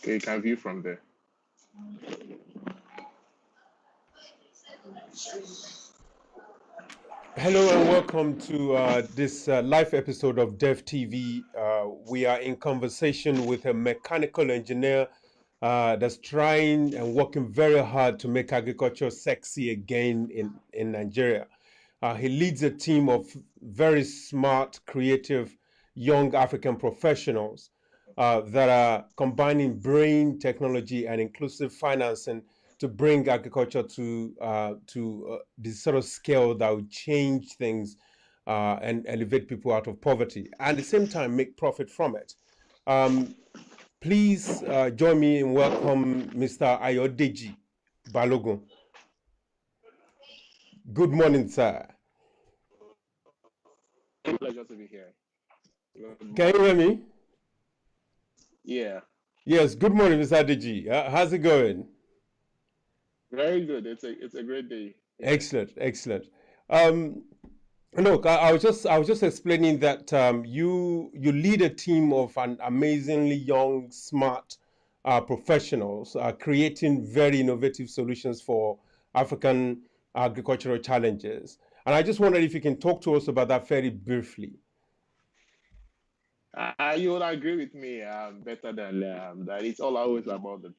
You can view from there. Hello and welcome to this live episode of Dev TV. We are in conversation with a mechanical engineer that's trying and working very hard to make agriculture sexy again in Nigeria. He leads a team of very smart, creative, young African professionals that are combining brain technology and inclusive financing to bring agriculture to the sort of scale that will change things and elevate people out of poverty, and at the same time make profit from it. Please join me in welcome Mr. Ayodeji Balogun. Good morning, sir. Pleasure to be here. Can you hear me? Yeah. Yes. Good morning, Mr. Ayodeji. How's it going? Very good. It's a great day. Yeah. Excellent, excellent. Look, I was just explaining that you lead a team of an amazingly young, smart professionals creating very innovative solutions for African agricultural challenges. And I just wondered if you can talk to us about that very briefly. You would agree with me better than that. It's all always about the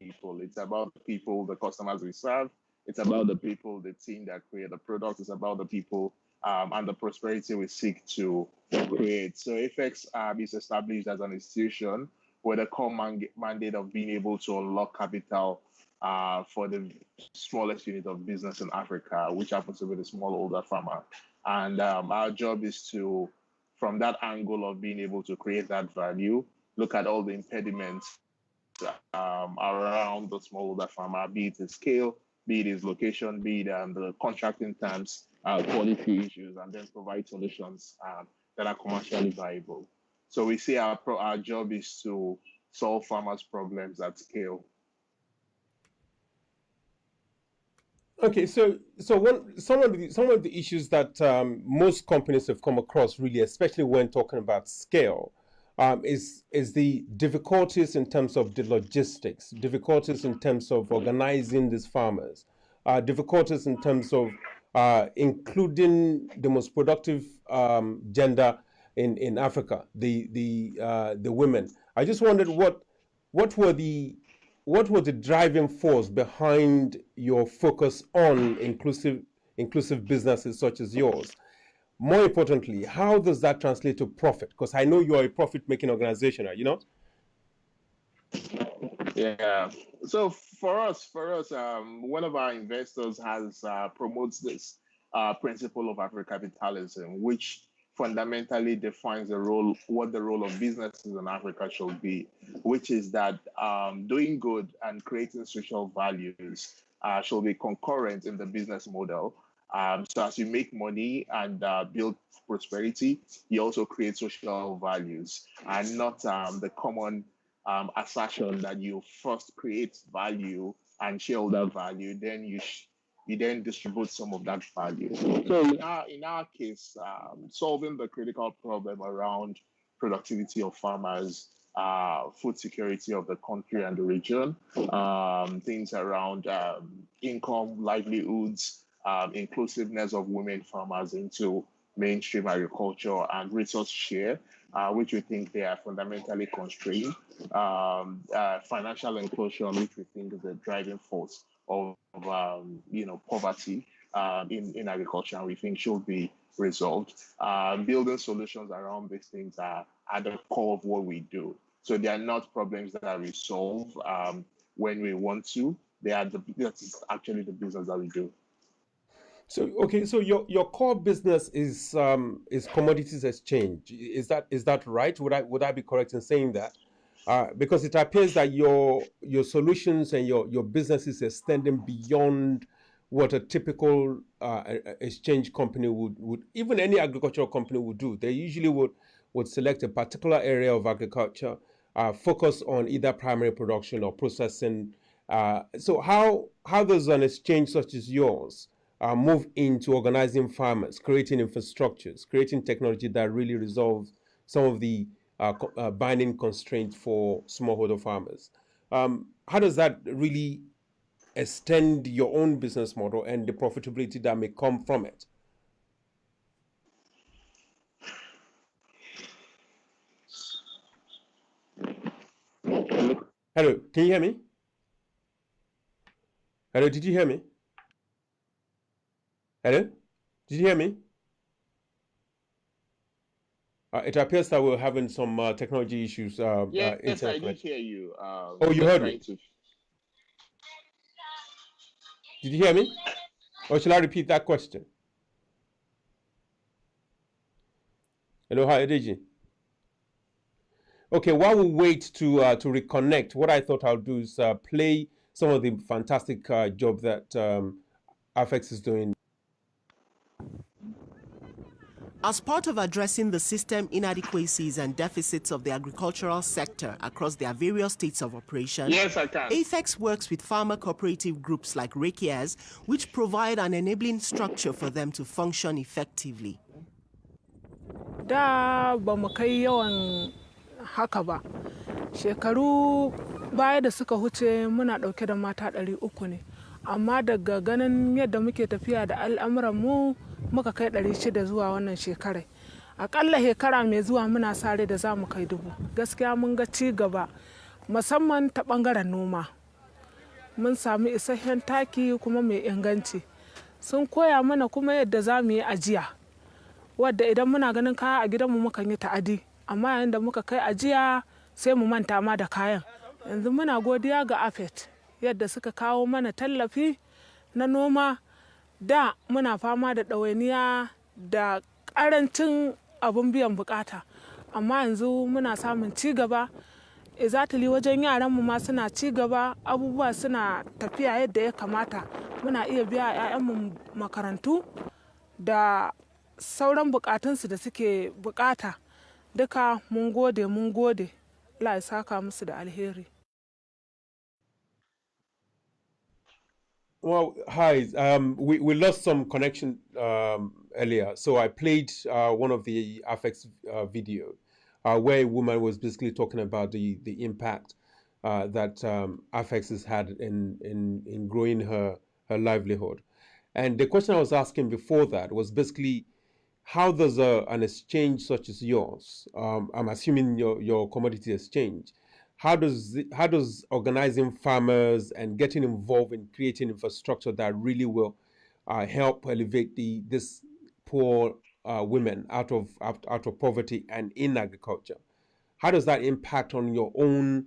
people. It's about the people, the customers we serve. It's about the people, the team that create the product. It's about the people and the prosperity we seek to create. So AFEX is established as an institution with a core mandate of being able to unlock capital for the smallest unit of business in Africa, which happens to be the smallholder farmer. And our job is to, from that angle of being able to create that value, look at all the impediments around the smallholder farmer, be it his scale, be it his location, be it the contracting terms, quality issues, and then provide solutions that are commercially viable. So we see our job is to solve farmers' problems at scale. Okay, so some of the issues that most companies have come across, really, especially when talking about scale, is the difficulties in terms of the logistics, difficulties in terms of organizing these farmers, difficulties in terms of including the most productive gender in Africa, the women. I just wondered what were the what was the driving force behind your focus on inclusive businesses such as yours? More importantly, how does that translate to profit? Because I know you are a profit-making organization, are you not? Yeah. So for us, one of our investors has promotes this principle of Afro-capitalism, which fundamentally defines what the role of businesses in Africa should be, which is that doing good and creating social values should be concurrent in the business model. So as you make money and build prosperity, you also create social values, and not the common assertion that you first create value and shareholder value, then you then distribute some of that value. So in our case, solving the critical problem around productivity of farmers, food security of the country and the region, things around income, livelihoods, inclusiveness of women farmers into mainstream agriculture, and resource share, which we think they are fundamentally constrained. Financial inclusion, which we think is a driving force of poverty in agriculture, and we think should be resolved. Building solutions around these things are at the core of what we do. So they are not problems that we solve when we want to. That's actually the business that we do. So okay, so your core business is commodities exchange. Is that right? Would I be correct in saying that? Because it appears that your solutions and your business is extending beyond what a typical exchange company would even any agricultural company would do. They usually would select a particular area of agriculture, focus on either primary production or processing. So how does an exchange such as yours move into organizing farmers, creating infrastructures, creating technology that really resolves some of the binding constraint for smallholder farmers. How does that really extend your own business model and the profitability that may come from it? Hello, can you hear me? Hello, did you hear me? Hello, did you hear me? It appears that we're having some technology issues, Yes, internet I did connection. hear you. Oh, you Just heard me. trying to. Did you hear me? Or shall I repeat that question? Hello, hi, Ayodeji. Okay, while we wait to reconnect, what I thought I'll do is play some of the fantastic job that AFEX is doing. As part of addressing the system inadequacies and deficits of the agricultural sector across their various states of operation, Yes, I can. AFEX works with farmer cooperative groups like Rakias, which provide an enabling structure for them to function effectively. Da ba mu kai yawan haka ba. Shekaru baya da suka huce muna ɗauke da mata 300 ne. Amma daga ganin yadda muke tafiya da al'amuranmu muka kai 600 zuwa wannan shekarai. Aƙalla shekara mai zuwa muna sare da za mu kai 1000. Gaskiya mun ga ci gaba musamman ta ɓangaren noma. Mun sami isasshen taki kuma mai inganci. Sun koya mana kuma yadda za mu yi ajiya. Wadda idan muna ganin kaya a gidanmu mukan yi ta'adi, amma yayin da muka kai ajiya sai mu manta ma da kayan. Yanzu muna godiya ga AFET yadda suka kawo mana tallafi na noma. Da muna fama da ɗawainiya da ƙarancin abin biyan bukata, amma yanzu muna samun ci gaba. Izatili wajen yaranmu ma suna ci gaba, abubuwa suna tafiya yadda ya kamata. Muna iya biya 'ya'yanmu makarantu da sauran bukatunsu da suke bukata. Duka mun gode. Allah ya saka musu da alheri. Well, hi. We lost some connection earlier, so I played one of the AFEX video where a woman was basically talking about the impact that AFEX has had in growing her livelihood. And the question I was asking before that was basically, how does an exchange such as yours, I'm assuming your commodity exchange, how does organizing farmers and getting involved in creating infrastructure that really will help elevate this poor women out of poverty and in agriculture, how does that impact on your own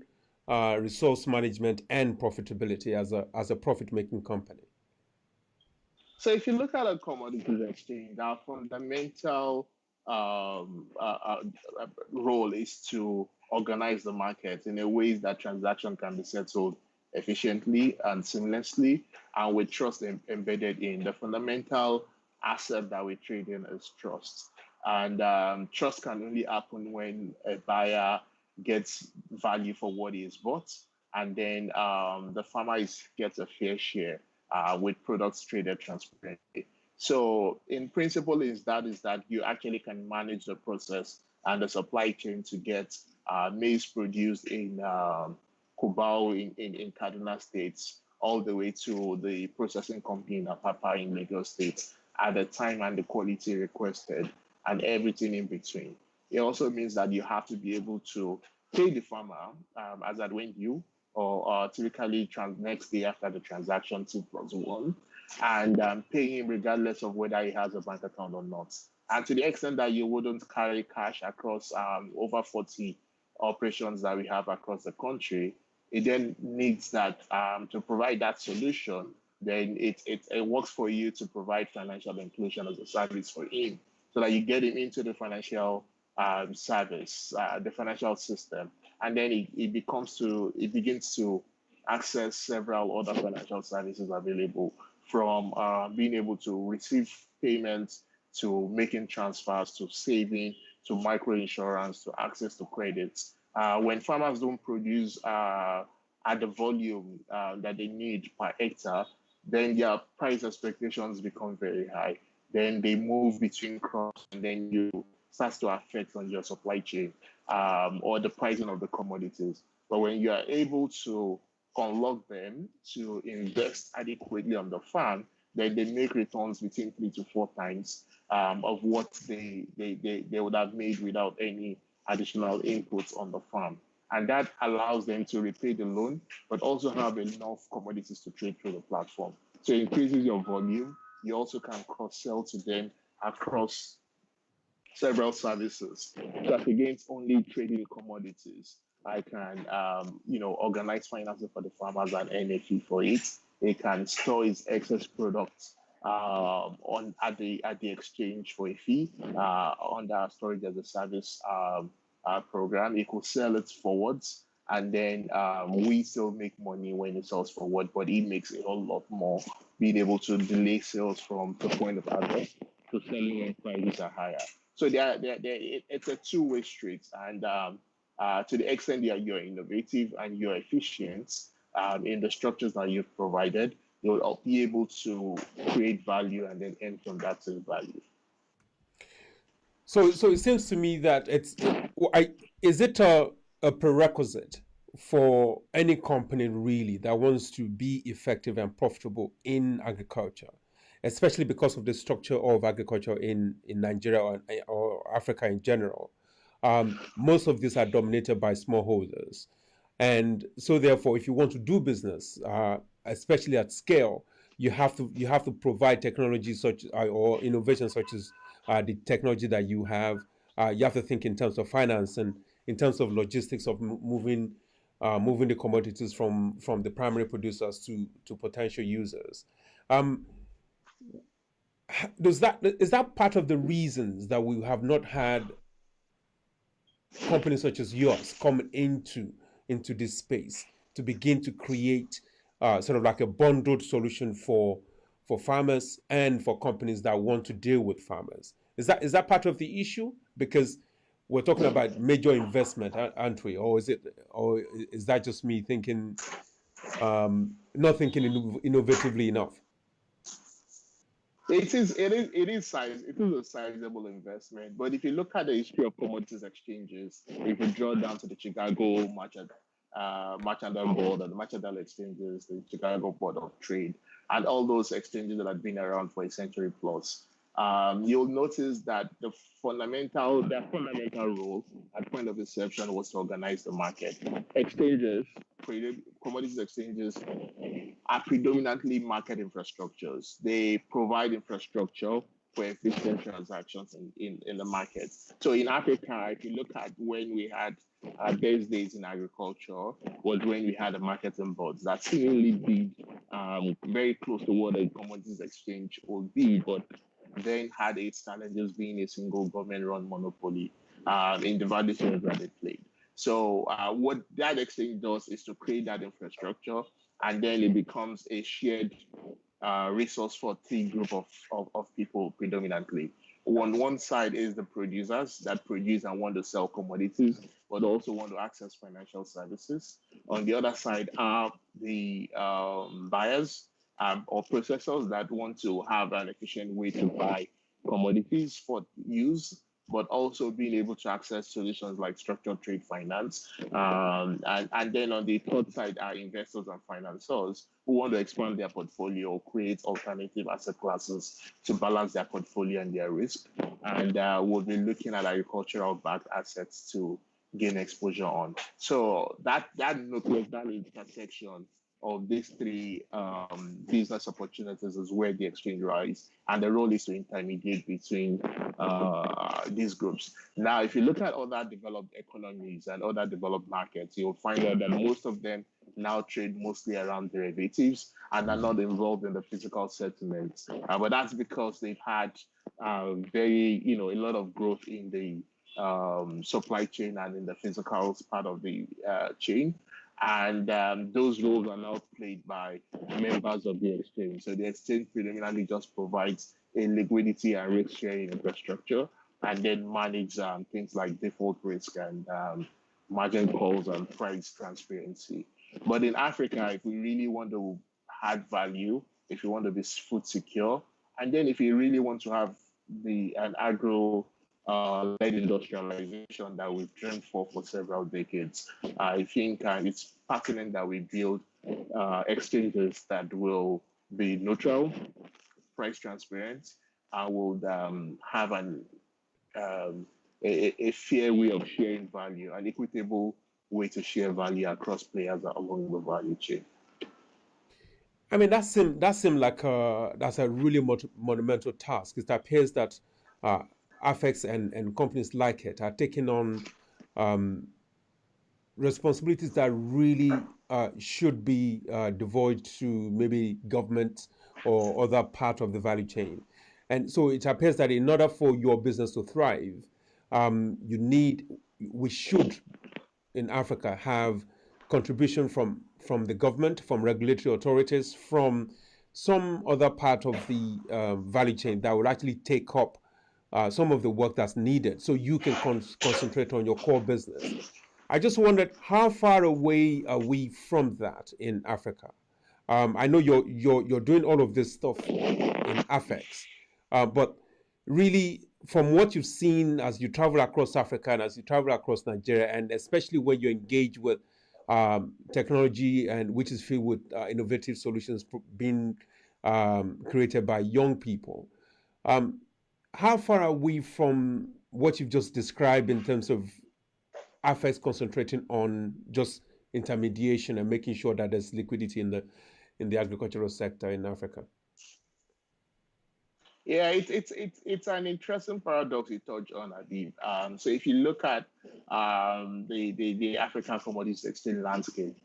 resource management and profitability as a profit making company? So if you look at a commodities exchange, our fundamental role is to organize the market in a way that transaction can be settled efficiently and seamlessly and with trust embedded in. The fundamental asset that we trade in is trust. And trust can only happen when a buyer gets value for what he is bought, and then the farmer gets a fair share with products traded transparently. So, in principle, is that you actually can manage the process and the supply chain to get maize produced in Cubao in Kaduna States all the way to the processing company in Apapa in Lagos State at the time and the quality requested and everything in between. It also means that you have to be able to pay the farmer as at when due, or typically next day after the transaction, 2+1, and pay him regardless of whether he has a bank account or not. And to the extent that you wouldn't carry cash across over 40 operations that we have across the country, it then needs that to provide that solution, then it works for you to provide financial inclusion as a service for him so that you get him into the financial service, the financial system, and then it begins to access several other financial services available, from being able to receive payments to making transfers to saving to micro insurance to access to credits. When farmers don't produce at the volume that they need per hectare, then their price expectations become very high. Then they move between crops, and then you starts to affect on your supply chain. or the pricing of the commodities. But when you are able to unlock them to invest adequately on the farm, then they make returns between 3 to 4 times of what they would have made without any additional inputs on the farm. And that allows them to repay the loan, but also have enough commodities to trade through the platform. So it increases your volume. You also can cross-sell to them across several services. That against only trading commodities, I can, organize financing for the farmers and earn a fee for it. It can store its excess products on at the exchange for a fee under our storage as a service program. It could sell it forwards, and then we still make money when it sells forward, but it makes a whole lot more being able to delay sales from the point of harvest to selling when prices are higher. So it's a two-way street, and to the extent that you're innovative and you're efficient in the structures that you've provided, you'll be able to create value and then earn from that same value. So it seems to me that is it a prerequisite for any company really that wants to be effective and profitable in agriculture, especially because of the structure of agriculture in Nigeria or Africa in general? Most of these are dominated by smallholders. And so therefore, if you want to do business, especially at scale, you have to provide technology such or innovation such as the technology that you have. You have to think in terms of finance and in terms of logistics of moving the commodities from the primary producers to potential users. Is that part of the reasons that we have not had companies such as yours come into this space to begin to create sort of like a bundled solution for farmers and for companies that want to deal with farmers? Is that part of the issue? Because we're talking about major investment, aren't we? Or is that just me thinking, not thinking innovatively enough? It is a sizable investment. But if you look at the history of commodities exchanges, if you draw down to the Chicago Mercantile Board and the Mercantile Exchanges, the Chicago Board of Trade, and all those exchanges that have been around for a century plus, you'll notice that their fundamental role at point of inception was to organize the market. Commodities exchanges are predominantly market infrastructures. They provide infrastructure for efficient transactions in the market. So in Africa, if you look at when we had our best days in agriculture, was when we had a marketing boards that seemingly did very close to what a commodities exchange would be, but then had its challenges being a single government-run monopoly in the value chains that they played. So what that exchange does is to create that infrastructure, and then it becomes a shared resource for three group of people predominantly. On one side is the producers that produce and want to sell commodities, but also want to access financial services. On the other side are the buyers or processors that want to have an efficient way to buy commodities for use, but also being able to access solutions like structured trade finance. And then on the third side are investors and financiers who want to expand their portfolio, create alternative asset classes to balance their portfolio and their risk. And we'll be looking at agricultural backed assets to gain exposure on. So that intersection of these three business opportunities is where the exchange lies, and the role is to intermediate between these groups. Now, if you look at other developed economies and other developed markets, you'll find out that most of them now trade mostly around derivatives and are not involved in the physical settlements. But that's because they've had a lot of growth in the supply chain and in the physical part of the chain. And those roles are now played by members of the exchange. So the exchange predominantly just provides a liquidity and risk sharing infrastructure, and then manage things like default risk and margin calls and price transparency. But in Africa, if we really want to add value, if you want to be food secure, and then if you really want to have an agro led industrialization that we've dreamed for several decades. I think it's pertinent that we build exchanges that will be neutral, price transparent, and will have a fair way of sharing value, an equitable way to share value across players along the value chain. I mean, that seemed like that's a really monumental task. It appears that AFEX and companies like it are taking on um, responsibilities that really should be devoid to maybe government or other part of the value chain. And so it appears that in order for your business to thrive, we should in Africa have contribution from the government, from regulatory authorities, from some other part of the value chain that will actually take up some of the work that's needed, so you can concentrate on your core business. I just wondered how far away are we from that in Africa? I know you're doing all of this stuff in AFEX, but really, from what you've seen as you travel across Africa and as you travel across Nigeria, and especially when you engage with technology and which is filled with innovative solutions being created by young people, how far are we from what you've just described in terms of AFEX concentrating on just intermediation and making sure that there's liquidity in the agricultural sector in Africa? Yeah, it's an interesting paradox you touch on, Adib. So if you look at the African commodities exchange landscape,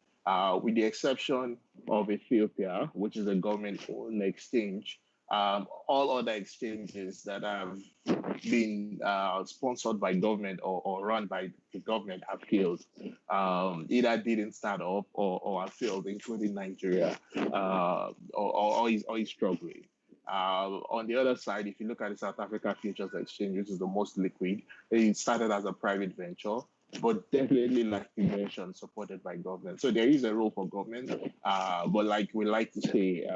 with the exception of Ethiopia, which is a government-owned exchange, all other exchanges that have been sponsored by government or run by the government have failed. Either didn't start up or have failed, including Nigeria, or is struggling. On the other side, if you look at the South Africa Futures Exchange, which is the most liquid, it started as a private venture, but definitely, like you mentioned, supported by government. So there is a role for government, but like we like to say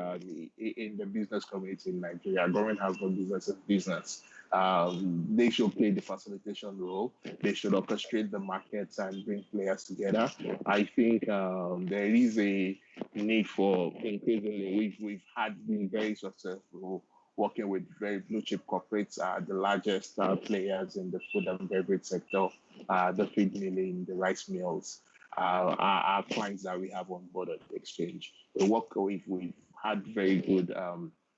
in the business community in Nigeria, government has no business in business. They should play the facilitation role. They should orchestrate the markets and bring players together. I think there is a need for increasingly. We've been very successful working with very blue chip corporates, the largest players in the food and beverage sector, the feed milling, the rice mills, are clients that we have on board at the exchange. We've had very good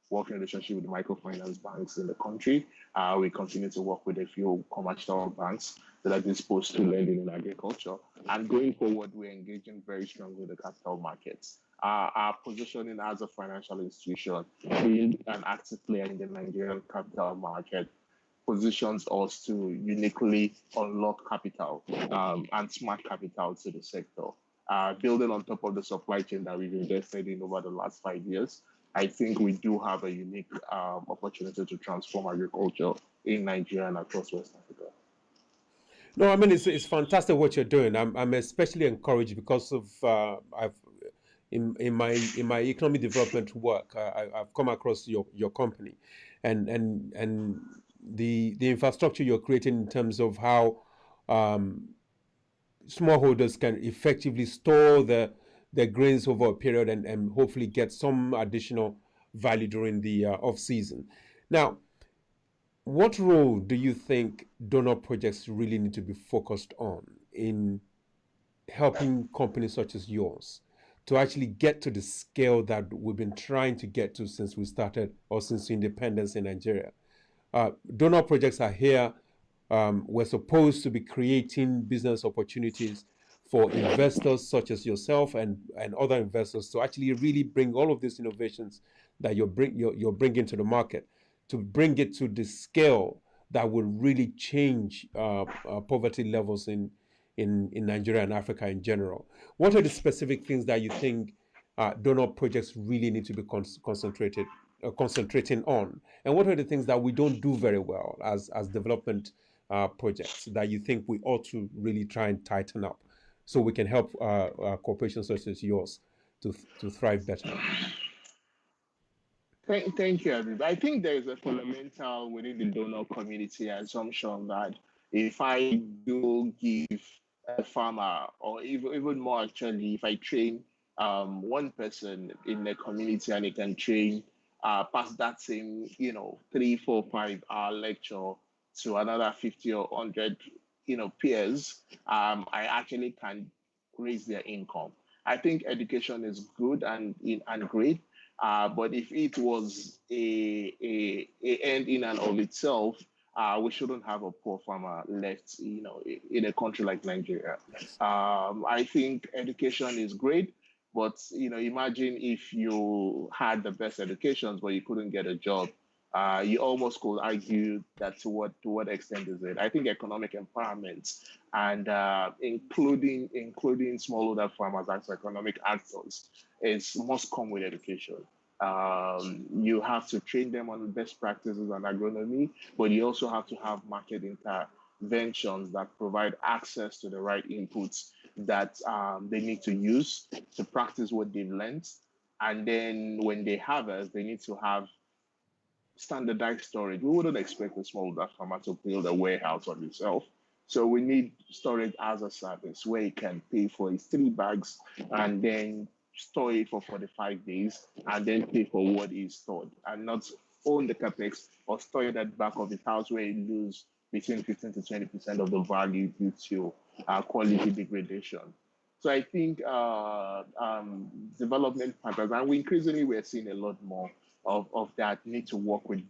working relationship with microfinance banks in the country. We continue to work with a few commercial banks that are disposed to lending in agriculture. And going forward, we're engaging very strongly with the capital markets. Our positioning as a financial institution, being an active player in the Nigerian capital market, positions us to uniquely unlock capital and smart capital to the sector. Building on top of the supply chain that we've invested in over the last 5 years, I think we do have a unique opportunity to transform agriculture in Nigeria and across West Africa. No, I mean it's fantastic what you're doing. I'm especially encouraged because of I've in my economic development work, I've come across your company, and the infrastructure you're creating in terms of how smallholders can effectively store their grains over a period and hopefully get some additional value during the off season. Now, what role do you think donor projects really need to be focused on in helping companies such as yours to actually get to the scale that we've been trying to get to since we started or since independence in Nigeria? Donor projects are here. We're supposed to be creating business opportunities for investors such as yourself and other investors to actually really bring all of these innovations that you're bringing to the market, to bring it to the scale that will really change poverty levels in Nigeria and Africa in general. What are the specific things that you think donor projects really need to be concentrating on? And what are the things that we don't do very well as development projects that you think we ought to really try and tighten up so we can help corporations such as yours to thrive better? Thank you, everybody. I think there is a fundamental within the donor community assumption that if I do give a farmer, or even more actually, if I train one person in the community and he can train pass that same 3, 4, 5 hour lecture to another 50 or 100 peers, I actually can raise their income. I think education is good and great, but if it was a end in and of itself, we shouldn't have a poor farmer left, in a country like Nigeria. I think education is great, but imagine if you had the best educations, but you couldn't get a job. You almost could argue that to what extent is it? I think economic empowerment and including smallholder farmers as economic actors is must come with education. You have to train them on best practices and agronomy, but you also have to have market interventions that provide access to the right inputs that they need to use to practice what they've learned. And then when they harvest, they need to have standardized storage. We wouldn't expect a smallholder farmer to build a warehouse on himself. So we need storage as a service where he can pay for his 3 bags and then store it for 45 days and then pay for what is stored and not own the capex or store it at the back of his house where he lose between 15 to 20% of the value due to quality degradation. So I think development partners, and we increasingly we're seeing a lot more of that need to work with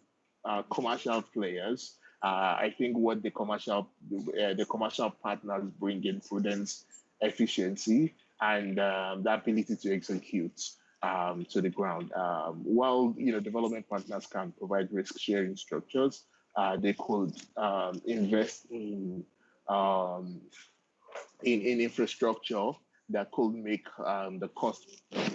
commercial players. I think what the commercial partners bring in prudence, efficiency, and the ability to execute to the ground. While development partners can provide risk sharing structures, they could invest um, in infrastructure that could make the cost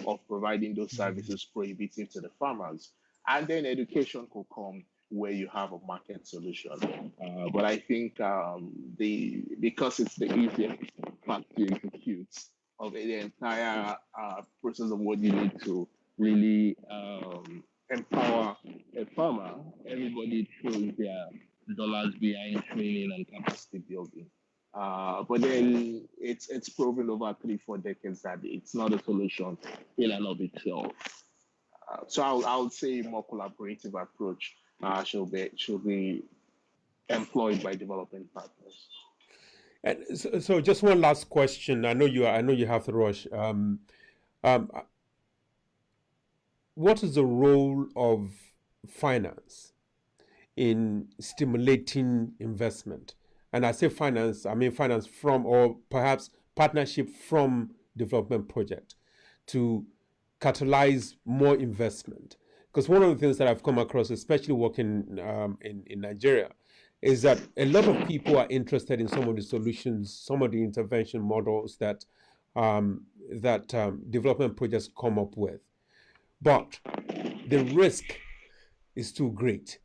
of providing those services prohibitive to the farmers. And then education could come where you have a market solution. But I think because it's the easiest part to execute of the entire process of what you need to really empower a farmer, everybody throws their dollars behind training and capacity building. But then it's proven over 3, 4 decades that it's not a solution in and of itself. So I would say more collaborative approach should be employed by development partners. And so just one last question. I know you have to rush. Um, what is the role of finance in stimulating investment? And I say finance, I mean finance from, or perhaps partnership from development project to catalyze more investment. Because one of the things that I've come across, especially working in Nigeria, is that a lot of people are interested in some of the solutions, some of the intervention models that development projects come up with, but the risk is too great,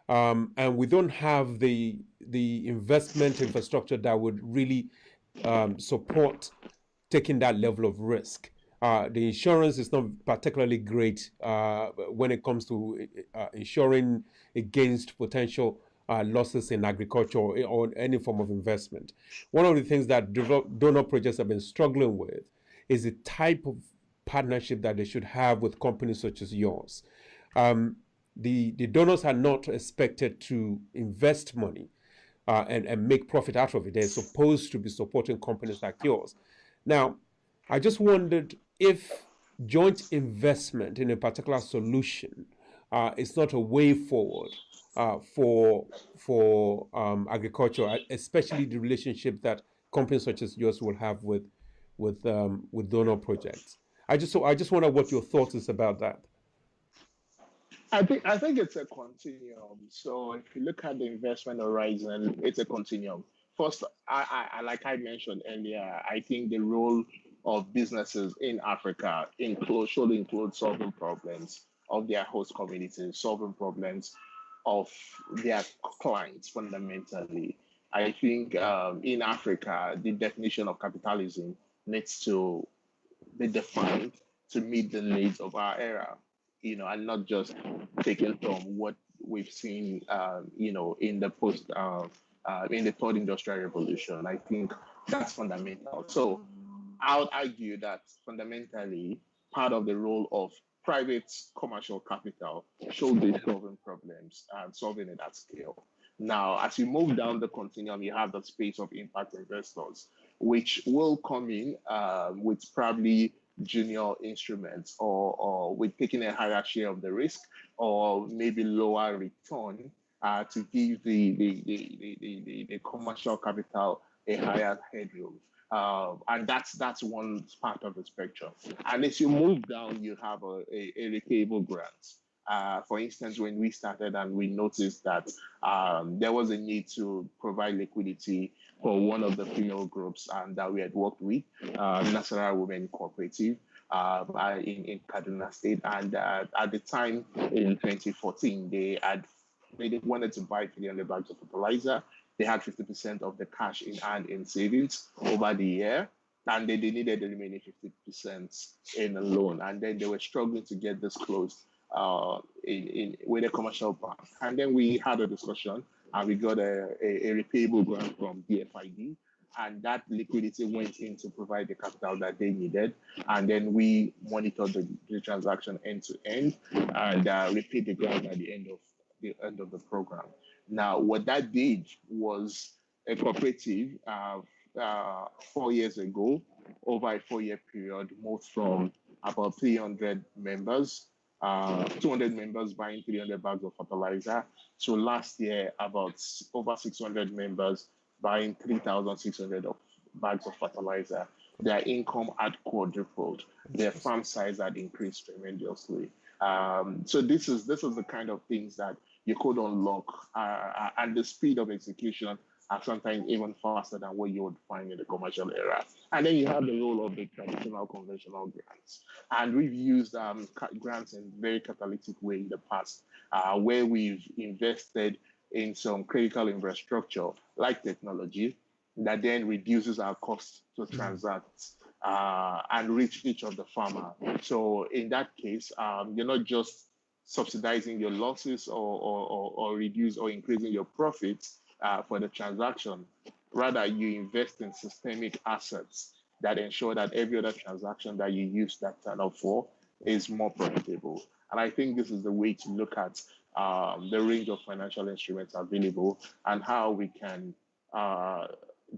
and we don't have the investment infrastructure that would really support taking that level of risk. The insurance is not particularly great when it comes to insuring against potential losses in agriculture or any form of investment. One of the things that donor projects have been struggling with is the type of partnership that they should have with companies such as yours. The donors are not expected to invest money and make profit out of it. They're supposed to be supporting companies like yours. Now, I just wondered if joint investment in a particular solution is not a way forward for agriculture, especially the relationship that companies such as yours will have with donor projects. I just wonder what your thoughts is about that. I think it's a continuum. So if you look at the investment horizon, it's a continuum. First, like I mentioned earlier, I think the role of businesses in Africa should include solving problems of their host communities, solving problems of their clients fundamentally. I think in Africa, the definition of capitalism needs to be defined to meet the needs of our era. and not just taken from what we've seen, in the in the third industrial revolution. I think that's fundamental. So I would argue that fundamentally part of the role of private commercial capital should be solving problems and solving it at scale. Now, as you move down the continuum, you have the space of impact investors, which will come in with probably junior instruments or with taking a higher share of the risk or maybe lower return to give the commercial capital a higher headroom. And that's one part of the spectrum. And as you move down, you have a repayable grant. For instance, when we started and we noticed that there was a need to provide liquidity for one of the female groups that we had worked with, National Women Cooperative in Kaduna State. And at the time in 2014, they wanted to buy 300 bags of fertilizer. They had 50% of the cash in hand in savings over the year, and they needed the remaining 50% in a loan. And then they were struggling to get this closed with a commercial bank. And then we had a discussion, and we got a repayable grant from DFID, and that liquidity went in to provide the capital that they needed. And then we monitored the transaction end to end and repaid the grant at the end of the program. Now, what that did was a cooperative 4 years ago, over a 4-year period, moved from about 300 members, 200 members buying 300 bags of fertilizer, to last year about over 600 members buying 3,600 bags of fertilizer. Their income had quadrupled. Their farm size had increased tremendously. So this is the kind of things that you could unlock, and the speed of execution are sometimes even faster than what you would find in the commercial era. And then you have the role of the traditional conventional grants. And we've used grants in a very catalytic way in the past, where we've invested in some critical infrastructure like technology that then reduces our cost to transact and reach each of the farmer. So in that case, you're not just subsidizing your losses or reduce or increasing your profits for the transaction. Rather, you invest in systemic assets that ensure that every other transaction that you use that turn up for is more profitable. And I think this is the way to look at the range of financial instruments available and how we can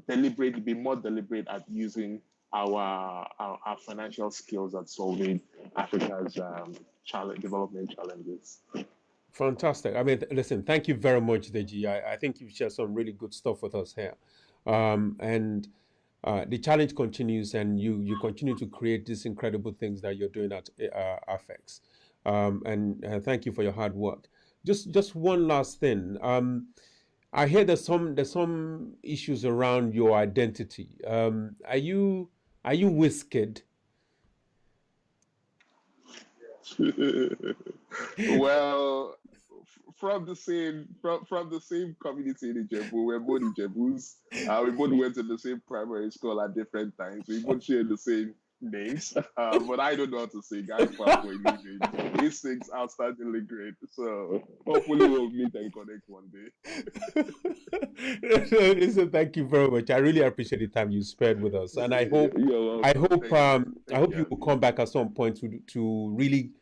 be more deliberate at using our financial skills at solving Africa's development challenges. Fantastic. I mean, listen, thank you very much, Deji. I think you've shared some really good stuff with us here. And the challenge continues, and you continue to create these incredible things that you're doing at AFEX. And thank you for your hard work. Just one last thing. I hear there's some issues around your identity. Are you Wizkid? Well, from the same community in Ijebu, we're both Ijebus. We both went to the same primary school at different times. We both share the same names, but I don't know how to sing. I'm far away living. He sings outstandingly great, so hopefully we'll meet and connect one day. Listen, thank you very much. I really appreciate the time you spared with us, and I hope you will come back at some point to really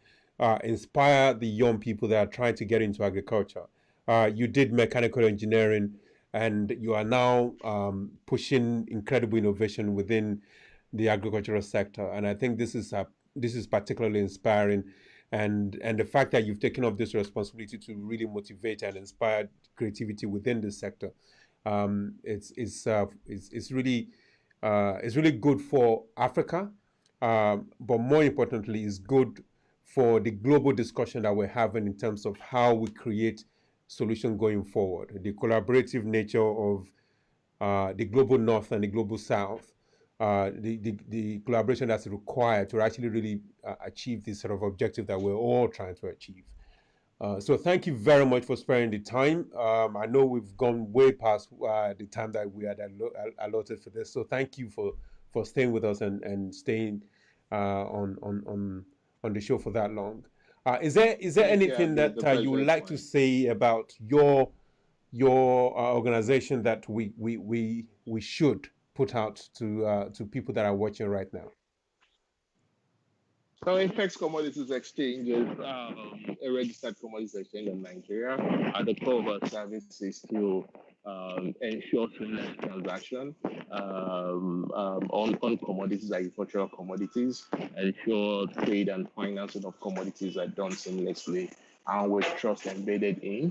inspire the young people that are trying to get into agriculture. You did mechanical engineering, and you are now pushing incredible innovation within the agricultural sector. And I think this is particularly inspiring, and the fact that you've taken up this responsibility to really motivate and inspire creativity within this sector, it's really good for Africa, but more importantly, it's good for the global discussion that we're having in terms of how we create solutions going forward. The collaborative nature of the global North and the global South, the collaboration that's required to actually really achieve this sort of objective that we're all trying to achieve. So thank you very much for sparing the time. I know we've gone way past the time that we had allotted for this. So thank you for staying with us and staying on the show for that long. Is there Thank you, anything Abby. that The you pleasure would is like to mine. say about your organization that we should put out to people that are watching right now? So AFEX Commodities Exchange is a registered commodities exchange in Nigeria. At the core of our service is to ensure seamless transaction on commodities, agricultural commodities, ensure trade and financing of commodities are done seamlessly and with trust embedded in.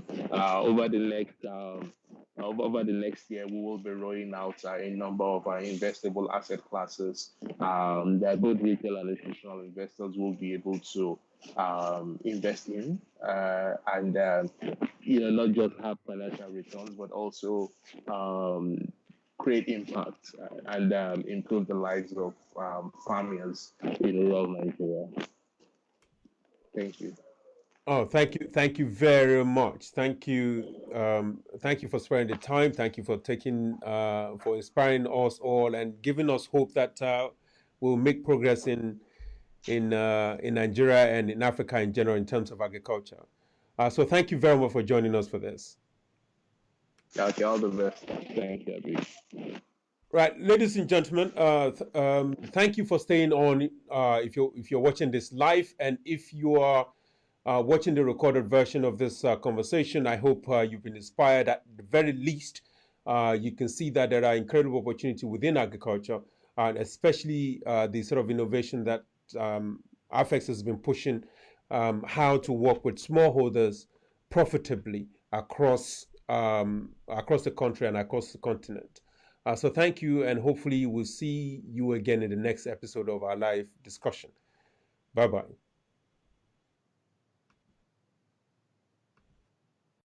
Over the next year, we will be rolling out a number of investable asset classes that both retail and institutional investors will be able to invest in, and not just have financial returns, but also create impact and improve the lives of farmers in rural Nigeria. Thank you. Oh, thank you very much. Thank you for sparing the time. Thank you for for inspiring us all and giving us hope that we'll make progress in Nigeria and in Africa in general in terms of agriculture. So thank you very much for joining us for this. Okay, all the best. Thank you, Abby. Right, ladies and gentlemen, thank you for staying on. If you're watching this live, and if you are watching the recorded version of this conversation, I hope you've been inspired. At the very least, you can see that there are incredible opportunities within agriculture, and especially the sort of innovation that AFEX has been pushing, how to work with smallholders profitably across the country and across the continent. So thank you, and hopefully we'll see you again in the next episode of our live discussion. Bye-bye.